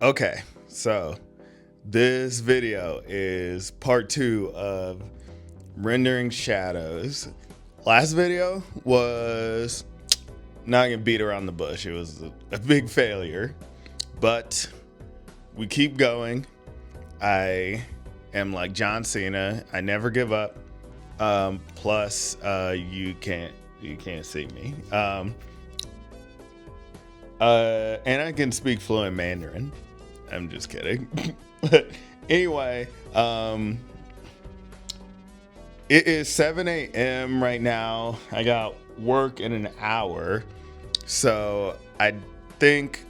Okay, so this video is part 2 of rendering shadows. Last video was not gonna beat around the bush. It was a big failure, but we keep going. I am like John Cena. I never give up. Plus, you can't see me. And I can speak fluent Mandarin. I'm just kidding. But anyway, it is 7 a.m. right now. I got work in an hour. So I think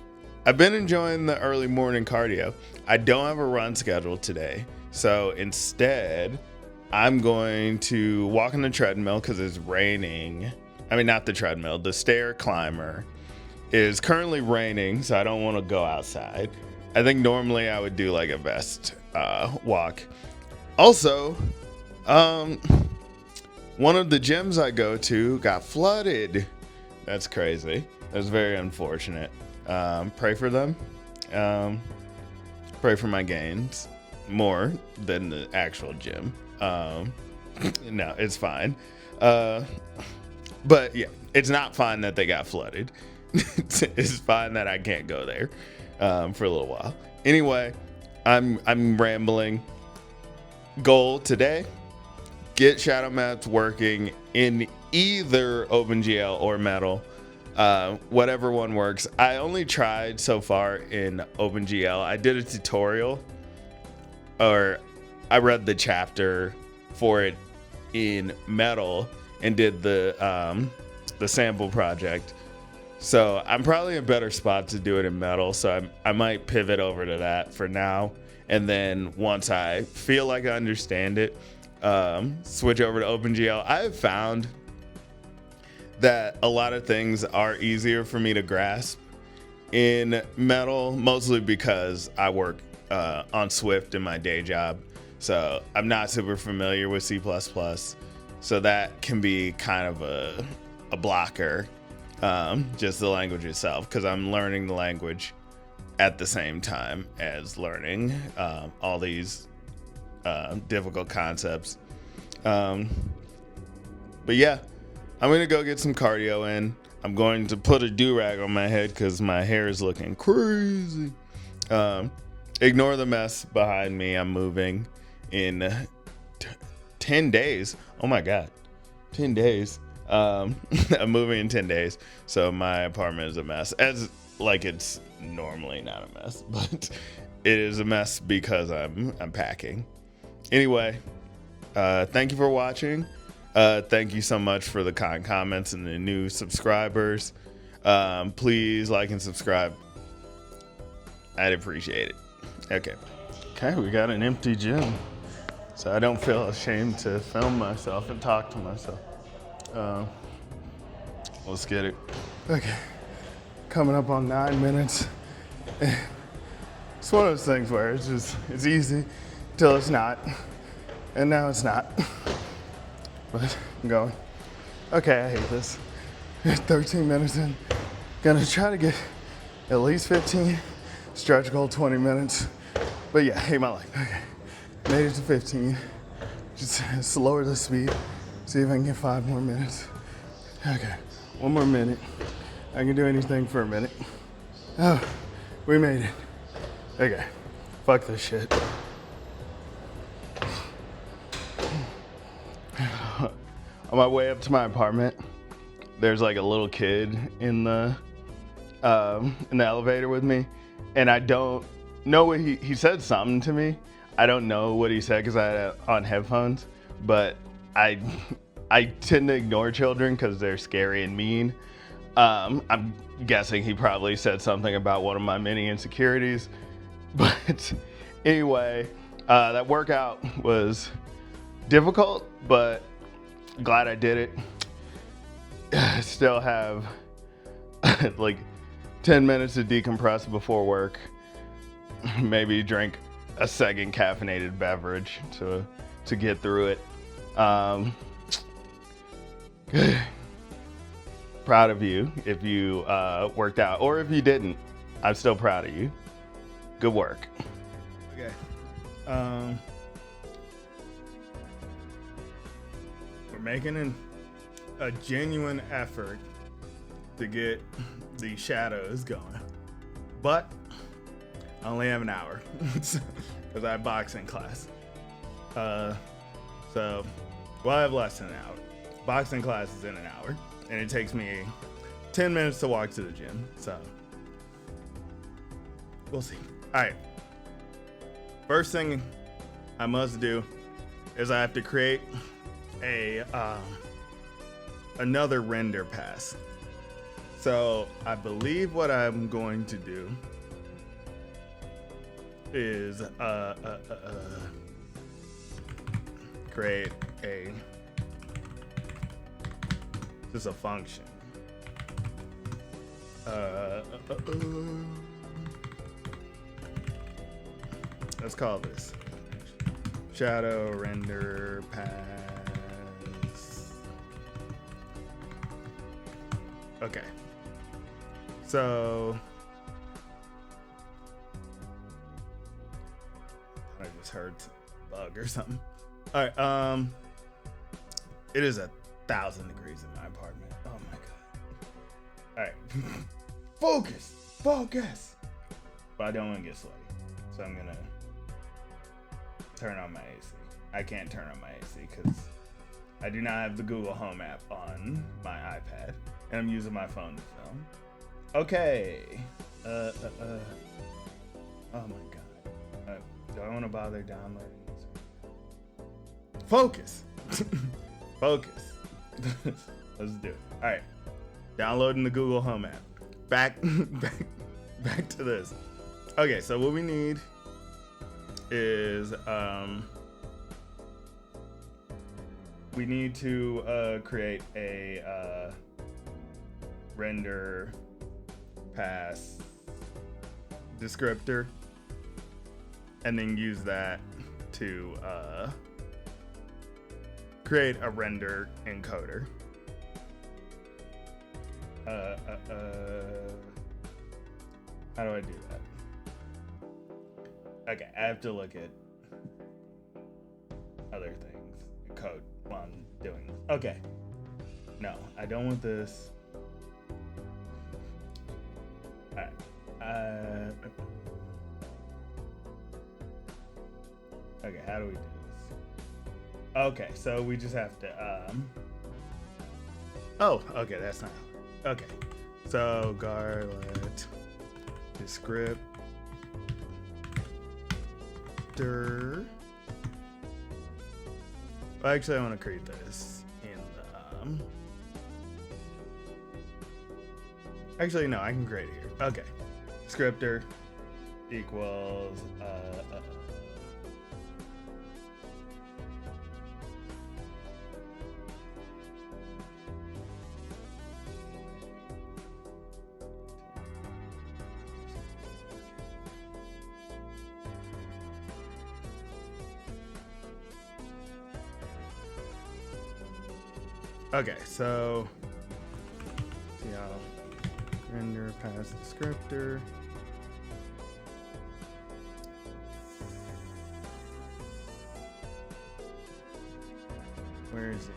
I've been enjoying the early morning cardio. I don't have a run scheduled today. So instead, I'm going to walk on the treadmill because it's raining. I mean, not the treadmill, the stair climber is currently raining, so I don't want to go outside. I think normally I would do like a vest walk. Also, one of the gyms I go to got flooded. That's crazy. That's very unfortunate. Pray for them. Pray for my gains more than the actual gym. No, it's fine. But yeah, it's not fine that they got flooded. It's fine that I can't go there for a little while. Anyway, I'm rambling. Goal today: get shadow maps working in either openGL or Metal, whatever one works. I only tried so far in openGL. I did a tutorial, or I read the chapter for it in Metal and did the sample project. So I'm probably in a better spot to do it in Metal. So I might pivot over to that for now. And then once I feel like I understand it, switch over to openGL. I have found that a lot of things are easier for me to grasp in Metal, mostly because I work on Swift in my day job. So I'm not super familiar with C++. So that can be kind of a blocker. Just the language itself, because I'm learning the language at the same time as learning all these difficult concepts. But yeah, I'm gonna go get some cardio in. I'm going to put a do-rag on my head because my hair is looking crazy. Ignore the mess behind me. I'm moving in 10 days. Oh my god, 10 days. I'm moving in 10 days, so my apartment is a mess. As like it's normally not a mess, but it is a mess because I'm packing. Anyway, thank you for watching. Thank you so much for the kind comments and the new subscribers. Please like and subscribe. I'd appreciate it. Okay, we got an empty gym, so I don't feel ashamed to film myself and talk to myself. Let's get it. Okay, coming up on 9 minutes. It's one of those things where it's easy till it's not, and now it's not. But I'm going. Okay, I hate this. 13 minutes in. Gonna try to get at least 15. Stretch goal 20 minutes. But yeah, hate my life. Okay, made it to 15. Just lower the speed. See if I can get 5 more minutes. Okay, 1 more minute. I can do anything for a minute. Oh, we made it. Okay, fuck this shit. On my way up to my apartment, there's like a little kid in the elevator with me, and I don't know what he said something to me. I don't know what he said because I had it on headphones, but I tend to ignore children because they're scary and mean. I'm guessing he probably said something about one of my many insecurities. But anyway, that workout was difficult, but glad I did it. I still have like 10 minutes to decompress before work. Maybe drink a second caffeinated beverage to get through it. Proud of you if you worked out, or if you didn't, I'm still proud of you. Good work. Okay. We're making a genuine effort to get the shadows going, but I only have an hour because I have boxing class. So I have less than an hour. Boxing class is in an hour, and it takes me 10 minutes to walk to the gym. So we'll see. All right. First thing I must do is I have to create another render pass. So I believe what I'm going to do is create just a function. Let's call this shadow render pass. Okay. So I just heard a bug or something. All right. It is 1,000 degrees in my apartment. Oh my god. All right. Focus. But I don't want to get sweaty, so I'm gonna turn on my AC. I can't turn on my AC because I do not have the Google Home app on my iPad, and I'm using my phone to film. Okay. Oh my god. Do I want to bother downloading this? Focus. Focus. Let's do it. All right. Downloading the Google Home app. Back to this. Okay, so what we need is we need to create a render pass descriptor, and then use that to create a render encoder. How do I do that? Okay, I have to look at other things, code while I'm doing this. Okay. No, I don't want this. Alright. Okay, how do we do this? Okay, so we just have to, oh, okay, that's not, okay. So, Goblet, descriptor. Well, actually, I want to create this in the, actually, no, I can create it here. Okay. Descriptor equals, okay, so yeah, render pass descriptor. Where is it?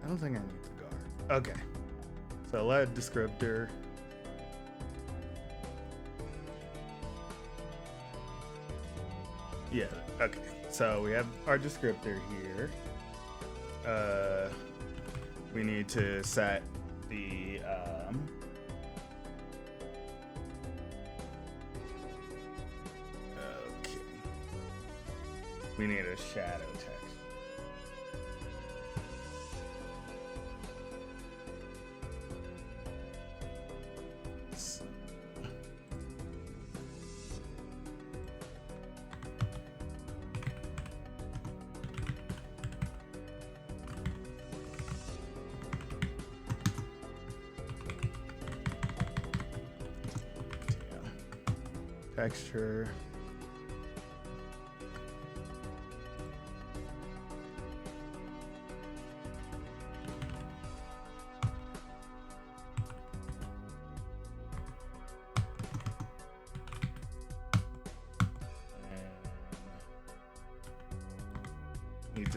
I don't think I need the guard. Okay, so let descriptor. Yeah, okay. So we have our descriptor here. We need to set the okay. We need a shadow text. Texture.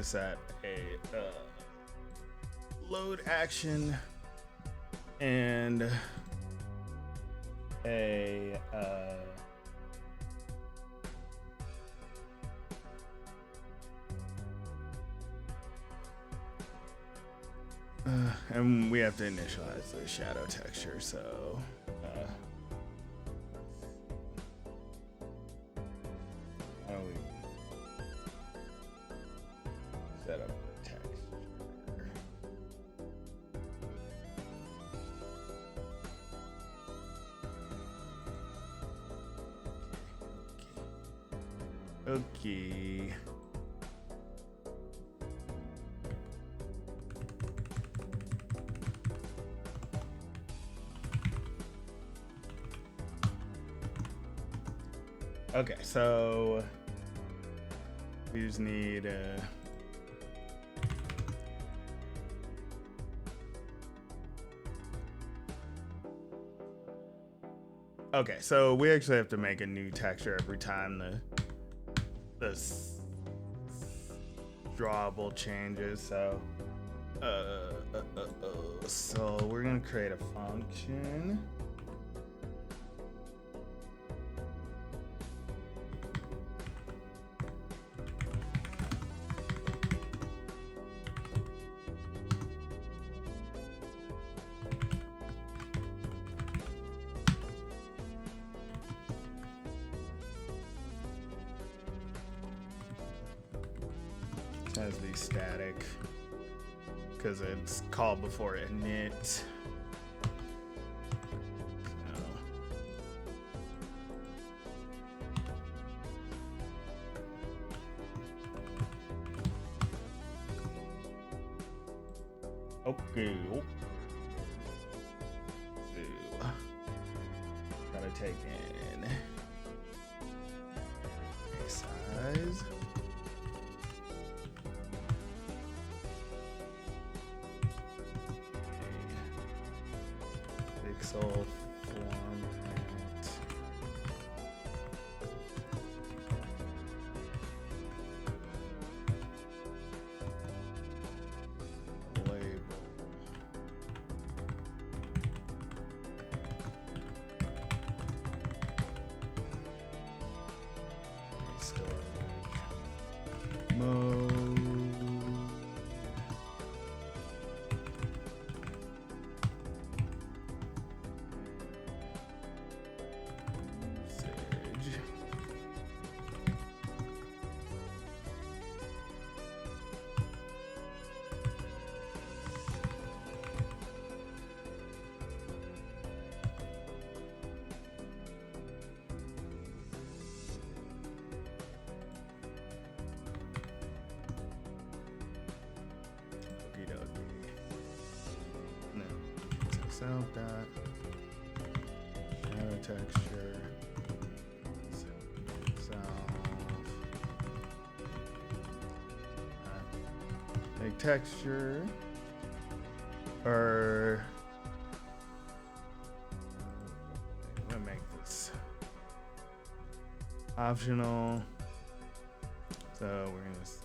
set a load action and a and we have to initialize the shadow texture, so how do we set up the texture? Okay. Okay, so we just need okay, so we actually have to make a new texture every time the drawable changes. So so we're gonna create a function. Has to be static because it's called before init. Okay. So, gotta take in a size. Pixel format. Label. Mode. Self dot shadow texture self make texture or I'm gonna make this optional, so we're gonna say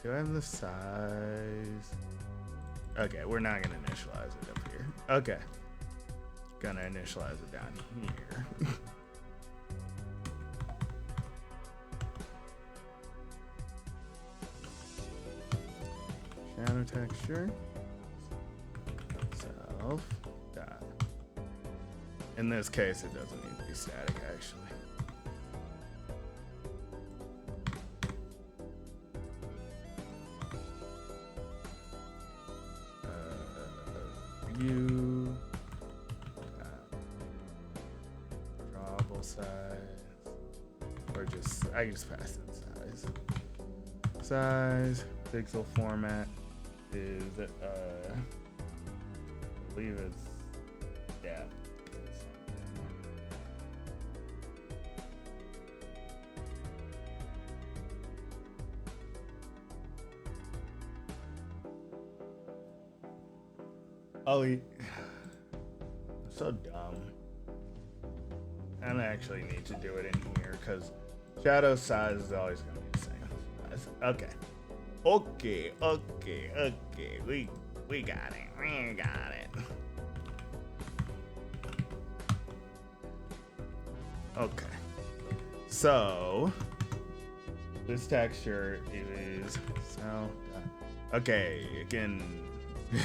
do I have the size? Okay, we're not gonna initialize it up here. Okay. Gonna initialize it down here. Shadow texture. Self. Dot. In this case, it doesn't need to be static actually. View, drawable size, or just I can just pass in size. Size, pixel format is I believe it's depth. Oh, so dumb. I actually need to do it in here because shadow size is always going to be the same size. Okay. Okay. We got it. We got it. Okay. So this texture is so okay. Again,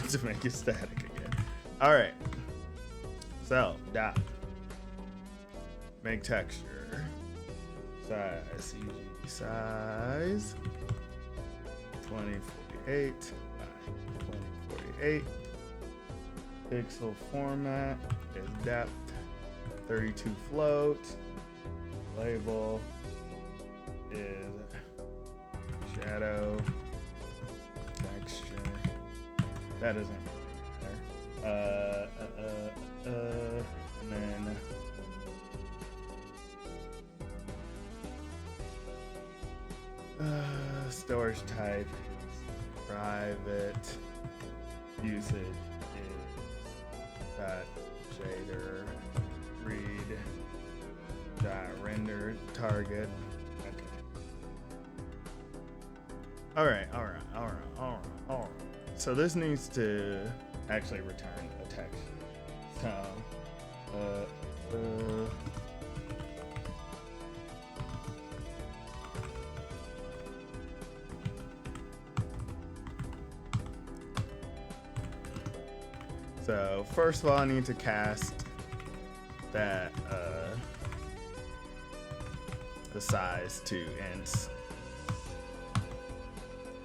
to make it static again. All right. So dot. Make texture. Size. CG size. 2048 by 2048. Pixel format is depth. 32 float. Label is shadow texture. That doesn't matter. And then storage type is private. Usage is dot shader read dot render target. Okay. All right. So this needs to actually return a text. So So first of all, I need to cast that the size to ints.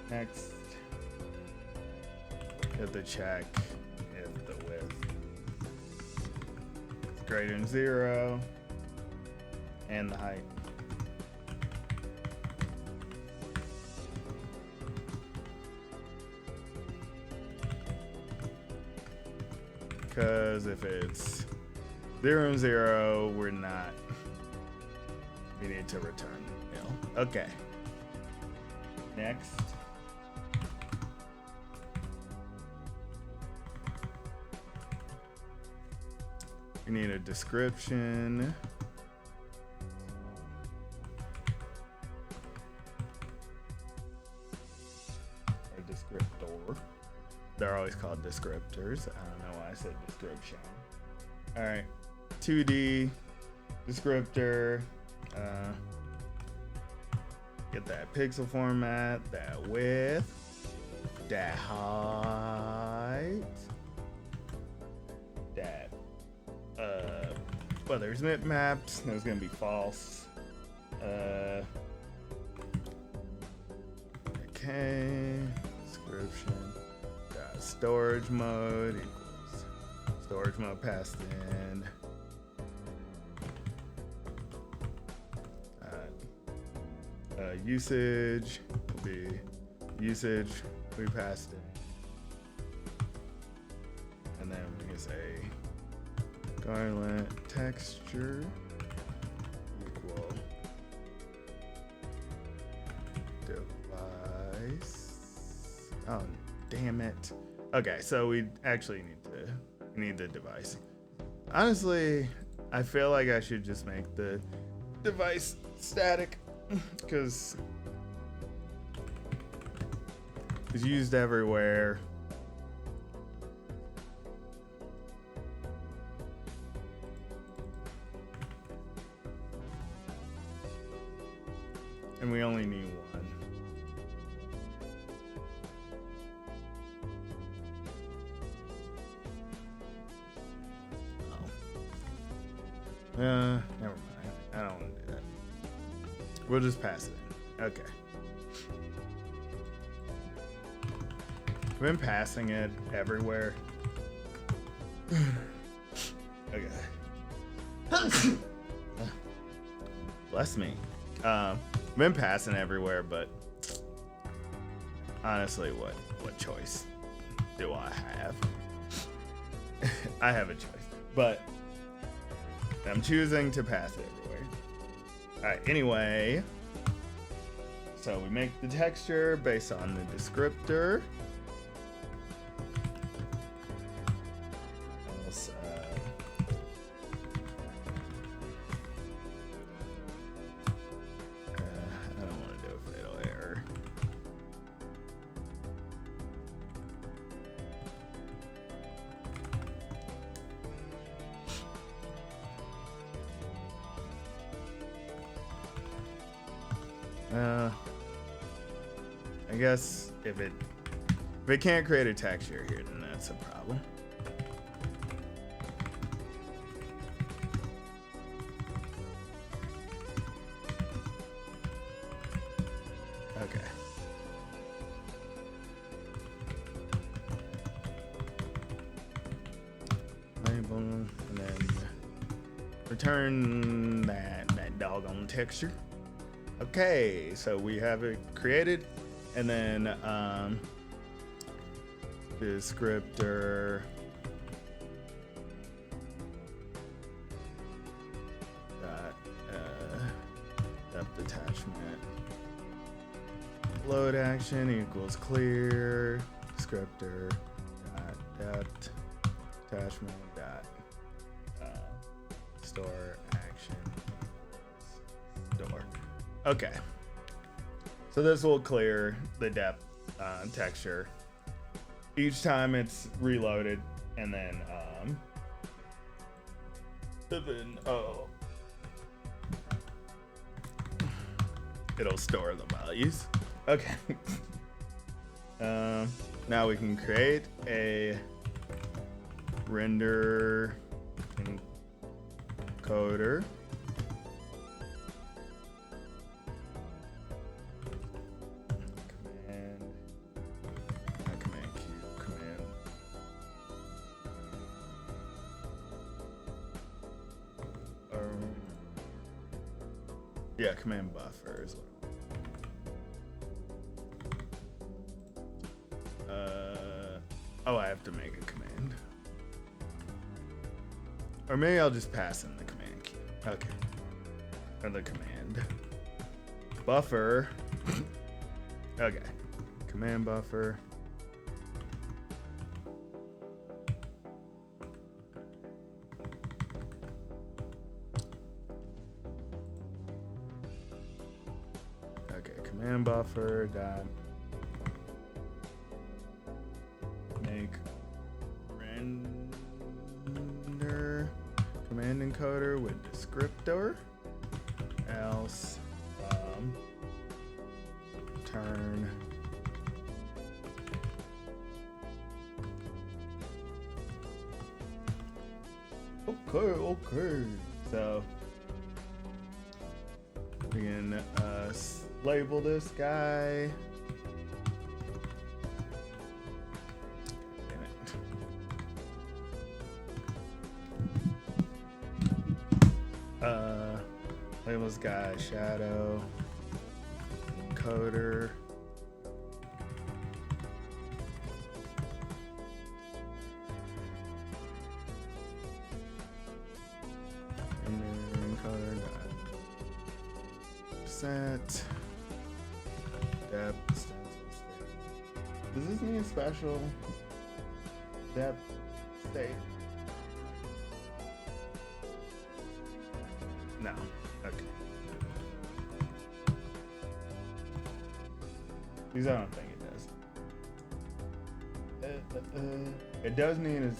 Next, hit the check if the width is greater than 0 and the height. Because if it's 0 and 0, we need to return nil. Okay. Next. We need a description. A descriptor. They're always called descriptors. I don't know why I said description. All right, 2D descriptor. Get that pixel format, that width, that height, that well, there's mapped. There's gonna be false. Okay, description. Storage mode equals storage mode passed in. Usage will be usage we passed in, and then we can say garland texture equal device. Oh, damn it. Okay, so we actually need the device. Honestly, I feel like I should just make the device static because it's used everywhere. And we only need one. Never mind. I don't want to do that. We'll just pass it in. Okay. I've been passing it everywhere. Okay. Bless me. I've been passing everywhere, but honestly, what choice do I have? I have a choice, but I'm choosing to pass it everywhere. All right, anyway, so we make the texture based on the descriptor. I guess if it can't create a texture here, then that's a problem. Okay. Label and then return that doggone texture. Okay, so we have it created, and then descriptor dot depth attachment load action equals clear descriptor dot depth attachment dot store action store. Okay, so this will clear the depth texture each time it's reloaded, and then it'll store the values. Okay. Now we can create a render encoder. Yeah, command buffer is what. Oh, I have to make a command. Or maybe I'll just pass in the command key. Okay. Or the command. Buffer. Okay. Command buffer. Command buffer dot make render command encoder with descriptor, else turn okay. So we can label this guy. Damn it. Label this guy shadow encoder. Encoder set. Depth. Does this need a special depth state? No. Okay. These I don't think it does. It does need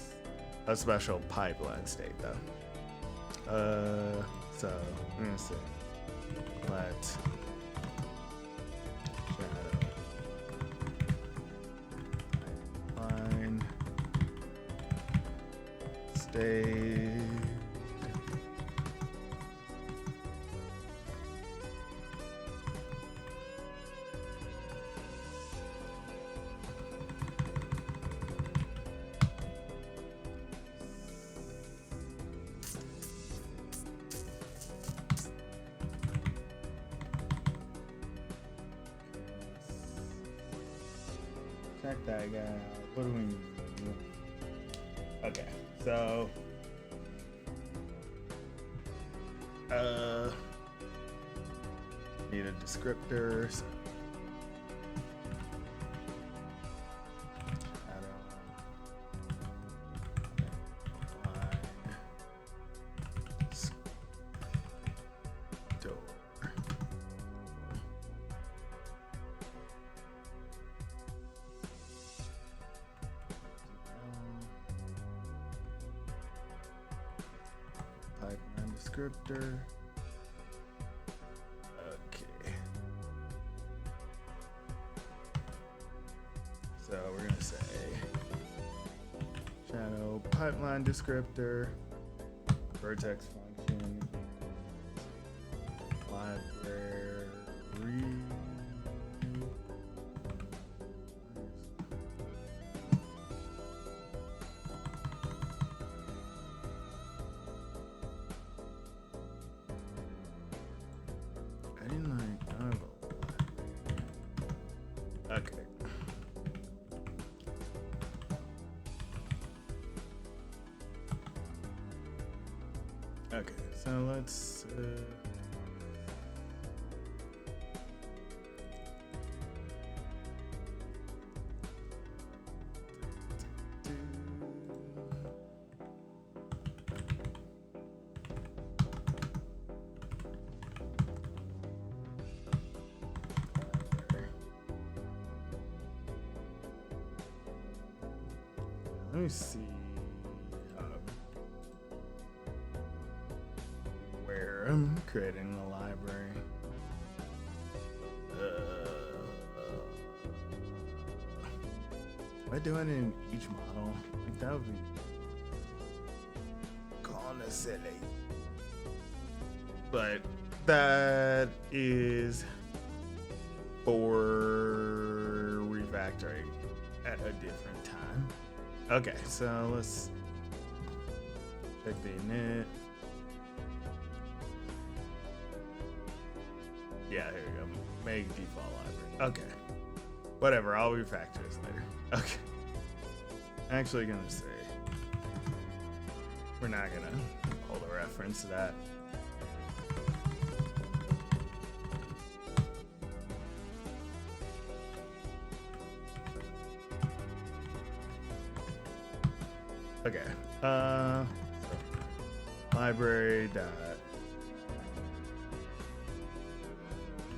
a special pipeline state though. So I'm gonna say let state check that guy out. What do we need? Okay, so need a descriptor. So pipeline descriptor. Okay. So we're gonna say shadow pipeline descriptor, vertex function, library. I didn't like Dumbbell. Okay. Okay, so let's let me see where I'm creating the library. Am I doing it in each model? Like that would be kind of silly. But that is for refactoring at a different time. Okay, so let's check the init. Yeah, here we go. Make default library. Okay. Whatever, I'll refactor this later. Okay. Actually gonna say we're not gonna hold a reference to that. Okay. Library dot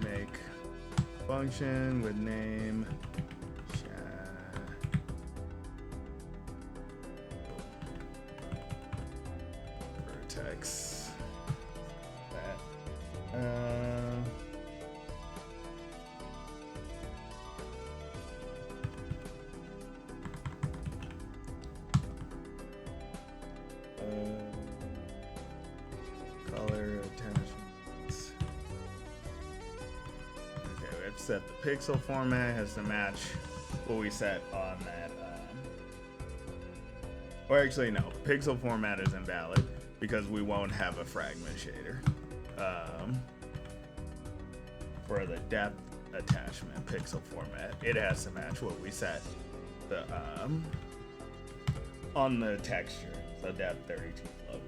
make function with name vertex. Color attachments. Okay, we have to set the pixel format has to match what we set on that. Or actually, no, pixel format is invalid because we won't have a fragment shader. For the depth attachment pixel format, it has to match what we set the on the texture, so depth 32 float.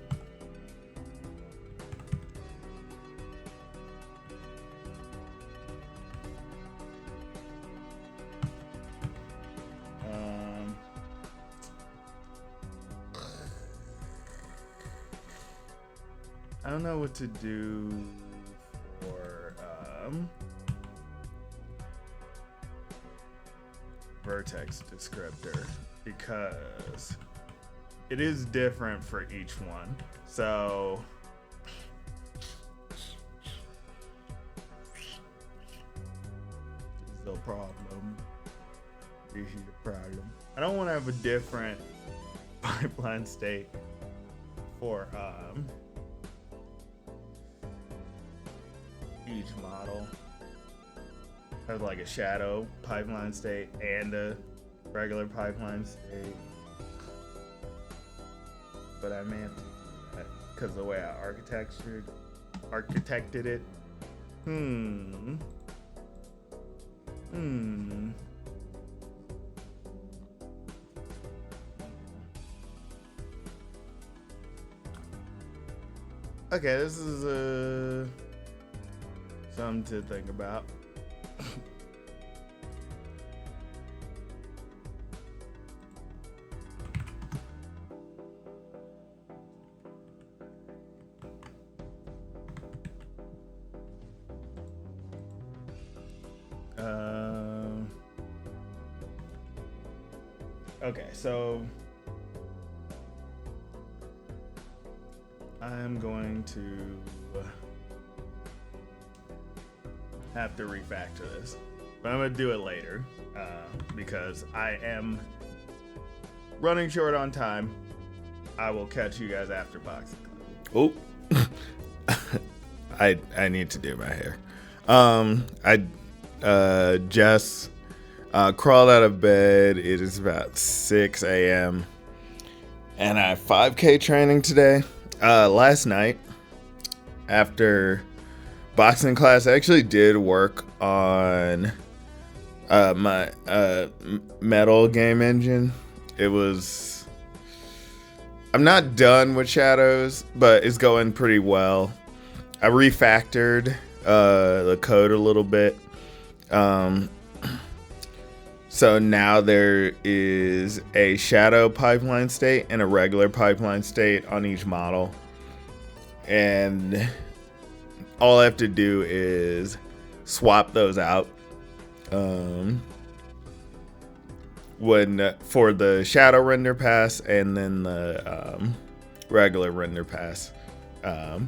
I don't know what to do for vertex descriptor because it is different for each one. So this is the problem. This is the problem. I don't want to have a different pipeline state for each model. Have like a shadow pipeline state and a regular pipeline state. But I may have to do that because the way I architected it. Okay, this is something to think about. Okay, so I'm going to have to refactor this, but I'm gonna do it later. because I am running short on time. I will catch you guys after boxing. Oh, I need to do my hair. I just crawled out of bed. It is about 6 a.m. and I have 5K training today. Last night after boxing class, I actually did work on my metal game engine. I'm not done with shadows, but it's going pretty well. I refactored the code a little bit. So now there is a shadow pipeline state and a regular pipeline state on each model. And all I have to do is swap those out. For the shadow render pass and then the regular render pass, and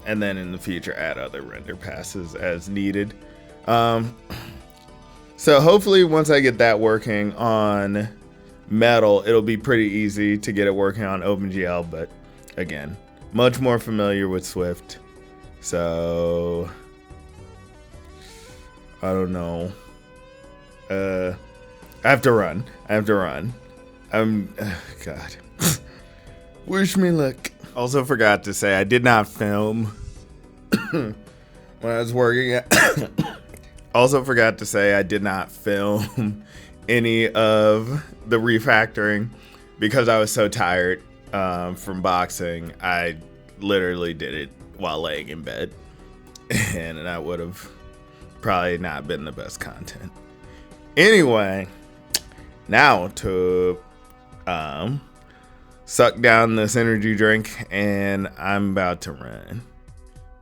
then in the future add other render passes as needed. So hopefully once I get that working on metal, it'll be pretty easy to get it working on openGL. But again, much more familiar with Swift, so I don't know. I have to run. God. Wish me luck. Also forgot to say I did not film when I was working at. Also forgot to say I did not film any of the refactoring because I was so tired from boxing. I literally did it while laying in bed, and that would have probably not been the best content. Anyway, now to suck down this energy drink, and I'm about to run.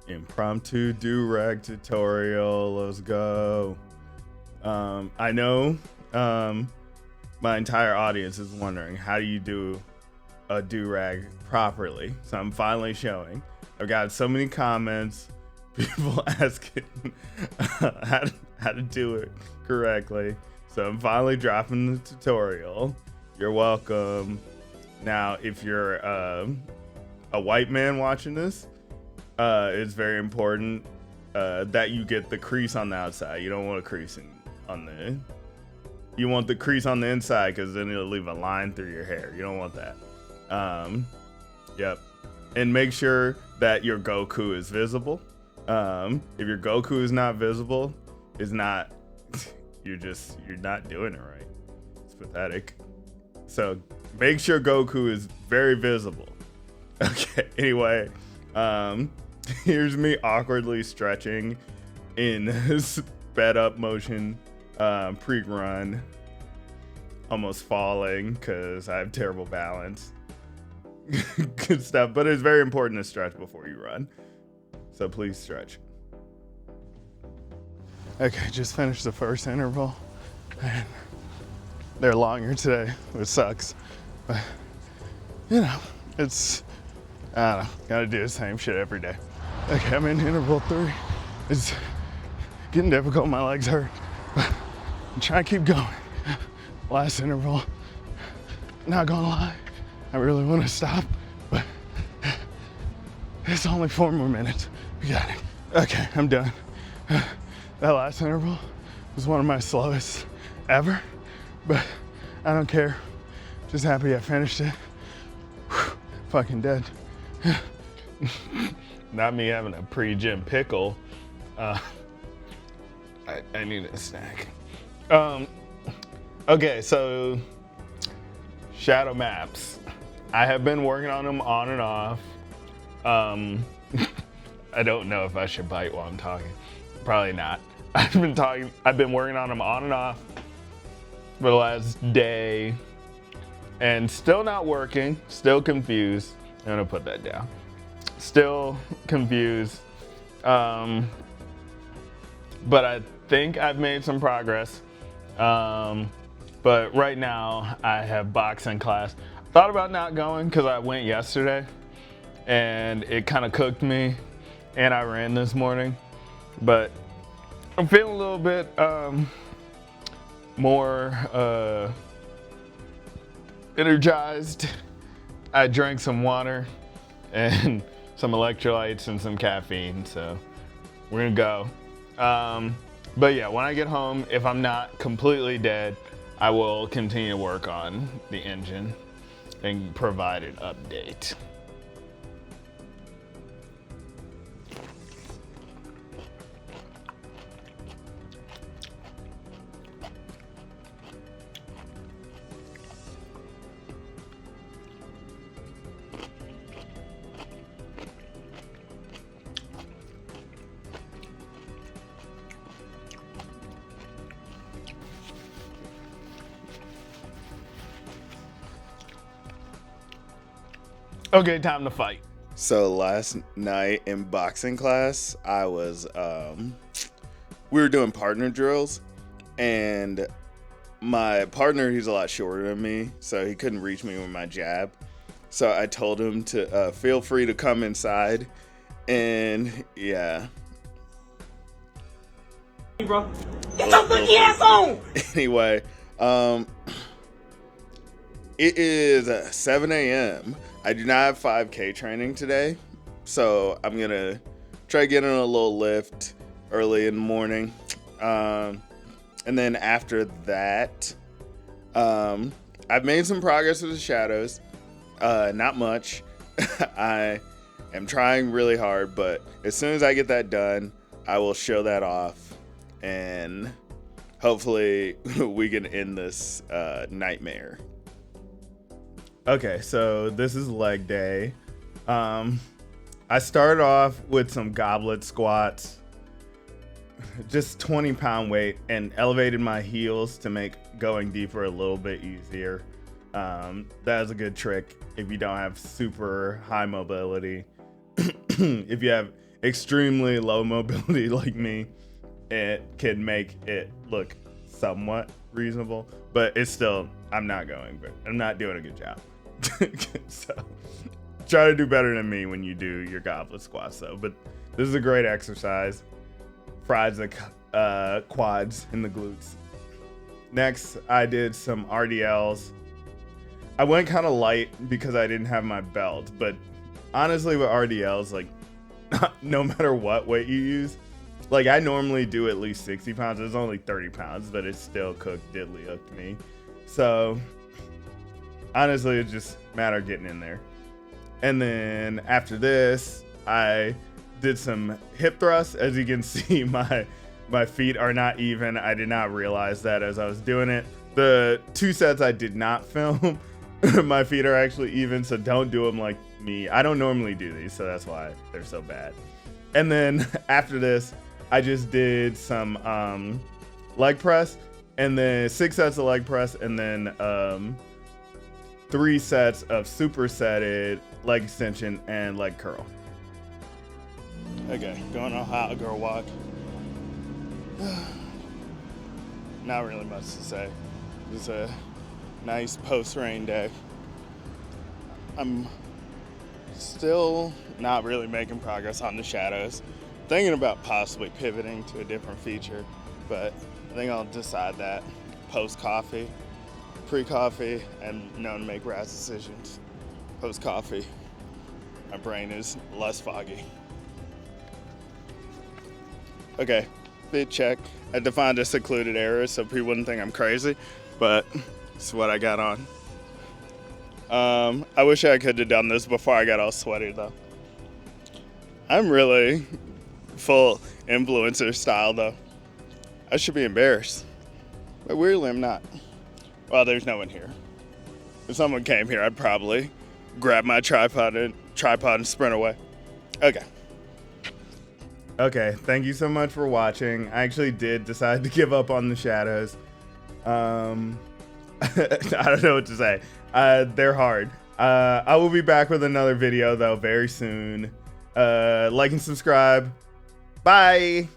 Impromptu do-rag tutorial. Let's go. I know my entire audience is wondering, how do you do a do-rag properly? So I'm finally showing. I've got so many comments, people asking how to do it correctly. So I'm finally dropping the tutorial. You're welcome. Now, if you're a white man watching this, it's very important that you get the crease on the outside. You don't want a crease you want the crease on the inside, because then it'll leave a line through your hair. You don't want that. Yep. And make sure that your Goku is visible. If your Goku is not visible, you're not doing it right. It's pathetic. So make sure Goku is very visible. Okay, anyway, here's me awkwardly stretching in sped up motion, pre-run, almost falling because I have terrible balance. Good stuff, but it's very important to stretch before you run. So please stretch. Okay, just finished the first interval. And they're longer today, which sucks. But, you know, I don't know, gotta do the same shit every day. Okay, I'm in interval 3. It's getting difficult, my legs hurt. But I'm trying to keep going. Last interval, not gonna lie, I really wanna stop, but it's only 4 more minutes. We got it. Okay, I'm done. That last interval was one of my slowest ever, but I don't care. Just happy I finished it. Whew, fucking dead. Not me having a pre-gym pickle. I need a snack. Okay, so shadow maps. I have been working on them on and off. I don't know if I should bite while I'm talking. Probably not. I've been working on them on and off for the last day, and still not working, still confused. I'm gonna put that down. Still confused. But I think I've made some progress. But right now I have boxing class. Thought about not going because I went yesterday and it kind of cooked me, and I ran this morning. But I'm feeling a little bit more energized. I drank some water and some electrolytes and some caffeine, so we're gonna go. But yeah, when I get home, if I'm not completely dead, I will continue to work on the engine and provide an update. Okay, time to fight. So last night in boxing class, I was we were doing partner drills, and my partner, he's a lot shorter than me, so he couldn't reach me with my jab. So I told him to feel free to come inside, and yeah. Bro, get your funky ass on. Anyway, it is 7 a.m. I do not have 5K training today, so I'm gonna try getting a little lift early in the morning. And then after that, I've made some progress with the shadows. Not much. I am trying really hard, but as soon as I get that done, I will show that off, and hopefully we can end this nightmare. Okay, so this is leg day. I started off with some goblet squats, just 20-pound weight, and elevated my heels to make going deeper a little bit easier. That is a good trick if you don't have super high mobility. If you have extremely low mobility like me, it can make it look somewhat reasonable, but it's still, I'm not doing a good job. So try to do better than me when you do your goblet squats though. But this is a great exercise. Fries the quads and the glutes. Next, I did some RDLs. I went kind of light because I didn't have my belt, but honestly with RDLs, like no matter what weight you use, like I normally do at least 60 pounds. It's only 30 pounds, but it still diddly hooked me. So honestly, it just matter of getting in there. And then after this, I did some hip thrusts. As you can see, my feet are not even. I did not realize that as I was doing it. The 2 sets I did not film, my feet are actually even, so don't do them like me. I don't normally do these, so that's why they're so bad. And then after this, I just did some leg press, and then 6 sets of leg press, and then 3 sets of supersetted leg extension and leg curl. Okay, going on a hot girl walk. Not really much to say. It was a nice post-rain day. I'm still not really making progress on the shadows. Thinking about possibly pivoting to a different feature, but I think I'll decide that post-coffee. Pre-coffee, I'm known to make rash decisions. Post-coffee, my brain is less foggy. Okay, big check. I defined a secluded area so people wouldn't think I'm crazy, but it's what I got on. I wish I could have done this before I got all sweaty though. I'm really full influencer style though. I should be embarrassed, but weirdly I'm not. Well, there's no one here. If someone came here, I'd probably grab my tripod and sprint away. Okay, thank you so much for watching. I actually did decide to give up on the shadows. I don't know what to say. They're hard. I will be back with another video though very soon. Like and subscribe. Bye.